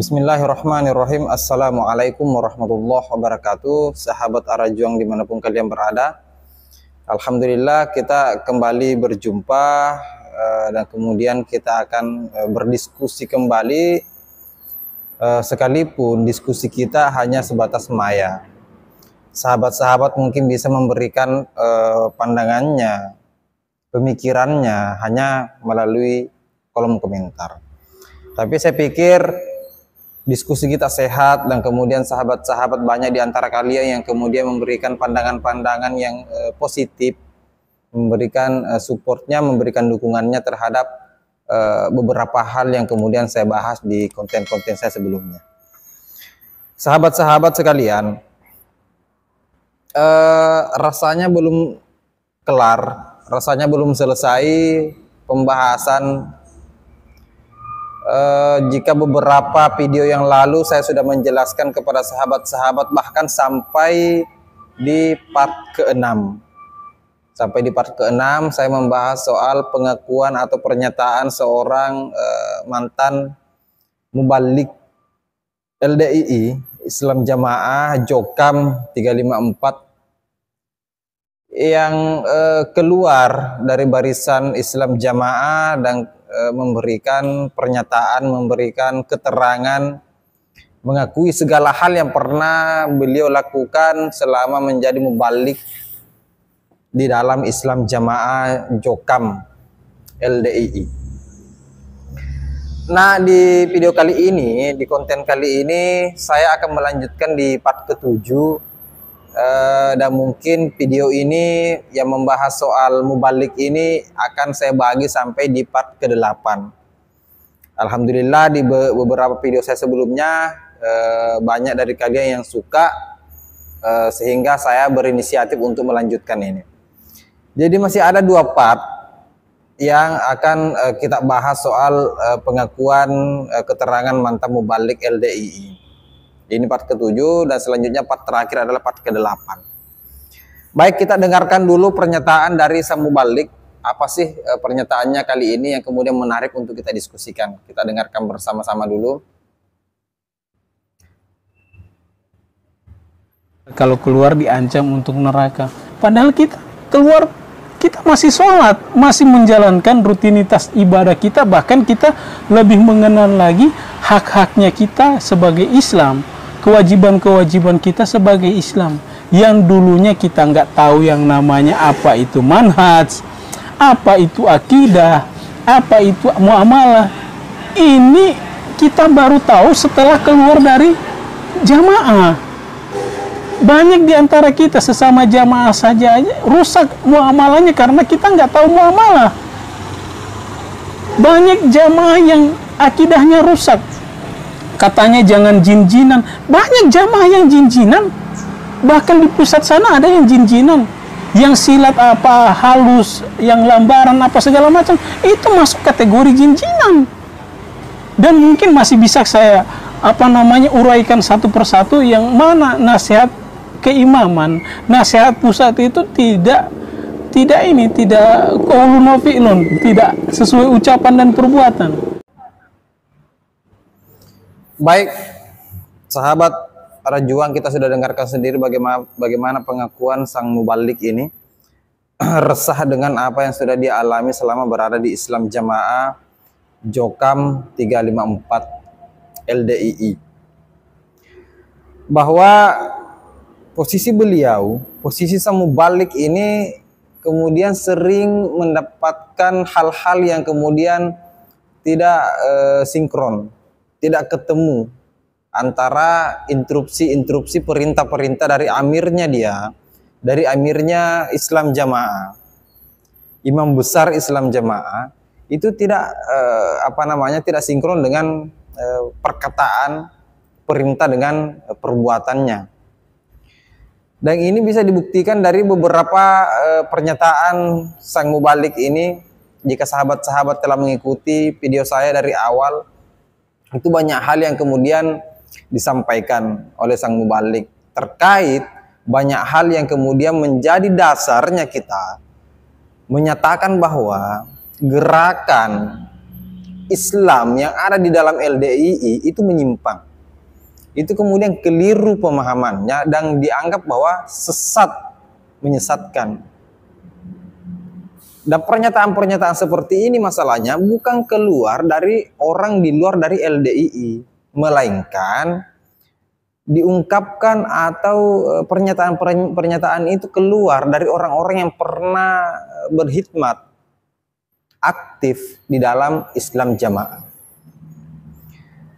Bismillahirrahmanirrahim. Assalamualaikum warahmatullahi wabarakatuh. Sahabat Arajuang dimanapun kalian berada, Alhamdulillah kita kembali berjumpa dan kemudian kita akan berdiskusi kembali, sekalipun diskusi kita hanya sebatas maya. Sahabat-sahabat mungkin bisa memberikan pandangannya, pemikirannya hanya melalui kolom komentar. Tapi saya pikir diskusi kita sehat dan kemudian sahabat-sahabat banyak di antara kalian yang kemudian memberikan pandangan-pandangan yang positif, memberikan supportnya, memberikan dukungannya terhadap beberapa hal yang kemudian saya bahas di konten-konten saya sebelumnya. Sahabat-sahabat sekalian, rasanya belum kelar, rasanya belum selesai pembahasan. Jika beberapa video yang lalu saya sudah menjelaskan kepada sahabat-sahabat, bahkan sampai di part ke-6. Sampai di part ke-6 saya membahas soal pengakuan atau pernyataan seorang mantan mubalik LDII Islam Jamaah Jokam 354 yang keluar dari barisan Islam Jamaah dan memberikan pernyataan, memberikan keterangan, mengakui segala hal yang pernah beliau lakukan selama menjadi mubalik di dalam Islam Jamaah Jokam LDII. Nah, di video kali ini, di konten kali ini saya akan melanjutkan di part ke-7. Dan mungkin video ini yang membahas soal mubalik ini akan saya bagi sampai di part ke-8. Alhamdulillah di beberapa video saya sebelumnya banyak dari kalian yang suka, sehingga saya berinisiatif untuk melanjutkan ini. Jadi masih ada 2 part yang akan kita bahas soal pengakuan keterangan mantan mubalik LDII. Ini part ke-7 dan selanjutnya part terakhir adalah part ke-8. Baik, kita dengarkan dulu pernyataan dari sang mubalik. Apa sih pernyataannya kali ini yang kemudian menarik untuk kita diskusikan. Kita dengarkan bersama-sama dulu. Kalau keluar diancam untuk neraka. Padahal kita keluar, kita masih sholat, masih menjalankan rutinitas ibadah kita. Bahkan kita lebih mengenal lagi hak-haknya kita sebagai Islam, kewajiban-kewajiban kita sebagai Islam, yang dulunya kita nggak tahu yang namanya apa itu manhaj, apa itu akidah, apa itu muamalah. Ini kita baru tahu setelah keluar dari jamaah. Banyak di antara kita sesama jamaah saja rusak muamalahnya karena kita nggak tahu muamalah. Banyak jamaah yang akidahnya rusak. Katanya jangan jin-jinan. Banyak jamaah yang jin-jinan. Bahkan di pusat sana ada yang jin-jinan. Yang silat apa, halus, yang lambaran apa segala macam. Itu masuk kategori jin-jinan. Dan mungkin masih bisa saya uraikan satu persatu yang mana nasihat keimaman, nasihat pusat itu tidak qaulun wa fi'lun, tidak sesuai ucapan dan perbuatan. Baik, sahabat Arajuang, kita sudah dengarkan sendiri bagaimana pengakuan sang mubalik ini resah dengan apa yang sudah dia alami selama berada di Islam Jamaah Jokam 354 LDII. Bahwa posisi beliau, posisi sang mubalik ini kemudian sering mendapatkan hal-hal yang kemudian tidak sinkron, tidak ketemu antara instruksi perintah-perintah dari amirnya dari amirnya Islam Jamaah, imam besar Islam Jamaah, itu tidak tidak sinkron dengan perkataan perintah dengan perbuatannya. Dan ini bisa dibuktikan dari beberapa pernyataan sang mubalik ini. Jika sahabat-sahabat telah mengikuti video saya dari awal, itu banyak hal yang kemudian disampaikan oleh sang mubalik terkait banyak hal yang kemudian menjadi dasarnya kita menyatakan bahwa gerakan Islam yang ada di dalam LDII itu menyimpang. Itu kemudian keliru pemahamannya dan dianggap bahwa sesat, menyesatkan. Dan pernyataan-pernyataan seperti ini masalahnya bukan keluar dari orang di luar dari LDII, melainkan diungkapkan atau pernyataan-pernyataan itu keluar dari orang-orang yang pernah berkhidmat aktif di dalam Islam Jamaah.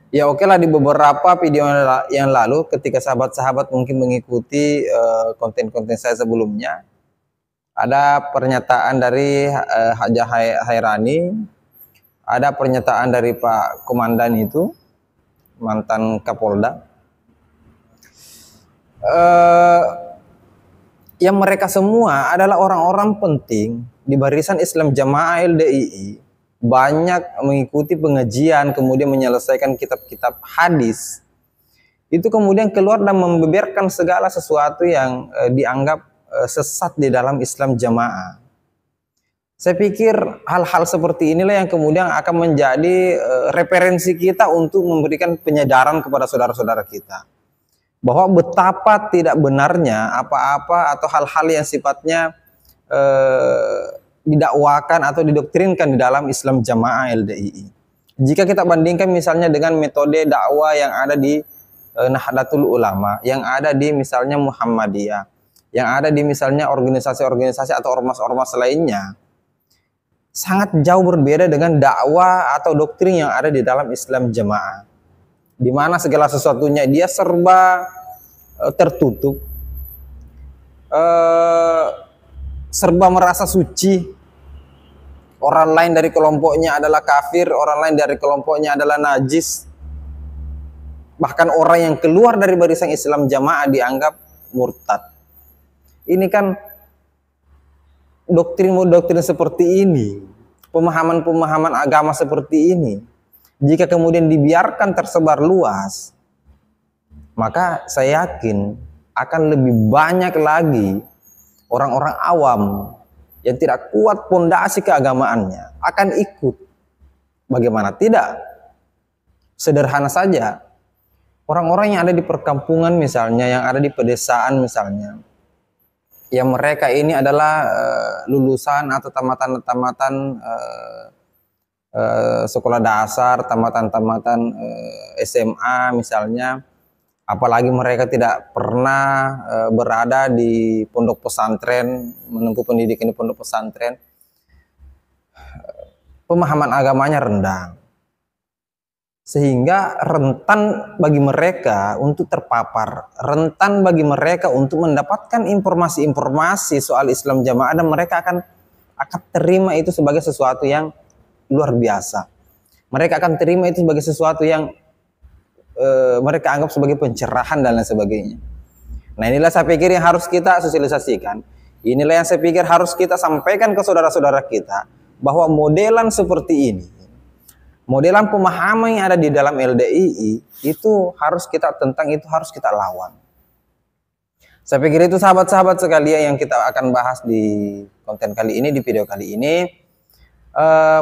Ya oke lah, di beberapa video yang lalu ketika sahabat-sahabat mungkin mengikuti konten-konten saya sebelumnya, ada pernyataan dari Hajah Hairani, ada pernyataan dari Pak Komandan itu, mantan Kapolda. Yang mereka semua adalah orang-orang penting di barisan Islam Jamaah LDII, banyak mengikuti pengajian, kemudian menyelesaikan kitab-kitab hadis. Itu kemudian keluar dan membeberkan segala sesuatu yang dianggap sesat di dalam Islam Jamaah. Saya pikir hal-hal seperti inilah yang kemudian akan menjadi referensi kita untuk memberikan penyadaran kepada saudara-saudara kita, bahwa betapa tidak benarnya apa-apa atau hal-hal yang sifatnya didakwakan atau didoktrinkan di dalam Islam Jamaah LDII. Jika kita bandingkan misalnya dengan metode dakwah yang ada di Nahdlatul Ulama, yang ada di misalnya Muhammadiyah, yang ada di misalnya organisasi-organisasi atau ormas-ormas lainnya, sangat jauh berbeda dengan dakwah atau doktrin yang ada di dalam Islam Jamaah, di mana segala sesuatunya dia serba tertutup, serba merasa suci. Orang lain dari kelompoknya adalah kafir, orang lain dari kelompoknya adalah najis. Bahkan orang yang keluar dari barisan Islam Jamaah dianggap murtad. Ini kan doktrin-doktrin seperti ini, pemahaman-pemahaman agama seperti ini, jika kemudian dibiarkan tersebar luas, maka saya yakin akan lebih banyak lagi orang-orang awam yang tidak kuat pondasi keagamaannya akan ikut. Bagaimana tidak? Sederhana saja, orang-orang yang ada di perkampungan misalnya, yang ada di pedesaan misalnya, yang mereka ini adalah lulusan atau tamatan-tamatan sekolah dasar, tamatan-tamatan SMA misalnya, apalagi mereka tidak pernah berada di pondok pesantren, menempuh pendidikan di pondok pesantren, pemahaman agamanya rendah, sehingga rentan bagi mereka untuk terpapar, rentan bagi mereka untuk mendapatkan informasi-informasi soal Islam Jamaah, dan mereka akan terima itu sebagai sesuatu yang luar biasa. Mereka akan terima itu sebagai sesuatu yang mereka anggap sebagai pencerahan dan lain sebagainya. Nah, inilah saya pikir yang harus kita sosialisasikan. Inilah yang saya pikir harus kita sampaikan ke saudara-saudara kita, bahwa modelan seperti ini, modelan pemahaman yang ada di dalam LDII itu harus kita tentang, itu harus kita lawan. Saya pikir itu sahabat-sahabat sekalian yang kita akan bahas di konten kali ini, di video kali ini.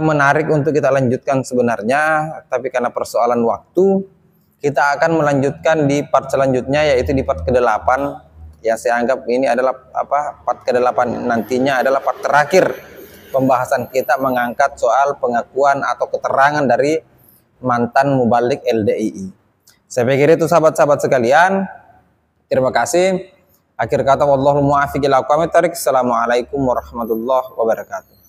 Menarik untuk kita lanjutkan sebenarnya, tapi karena persoalan waktu, kita akan melanjutkan di part selanjutnya, yaitu di part ke-8. Yang saya anggap ini adalah part ke-8 nantinya adalah part terakhir pembahasan kita mengangkat soal pengakuan atau keterangan dari mantan mubalik LDII. Saya pikir itu sahabat-sahabat sekalian. Terima kasih. Akhir kata, wallahul muwaffiq ila aqwamit thoriq. Assalamualaikum warahmatullahi wabarakatuh.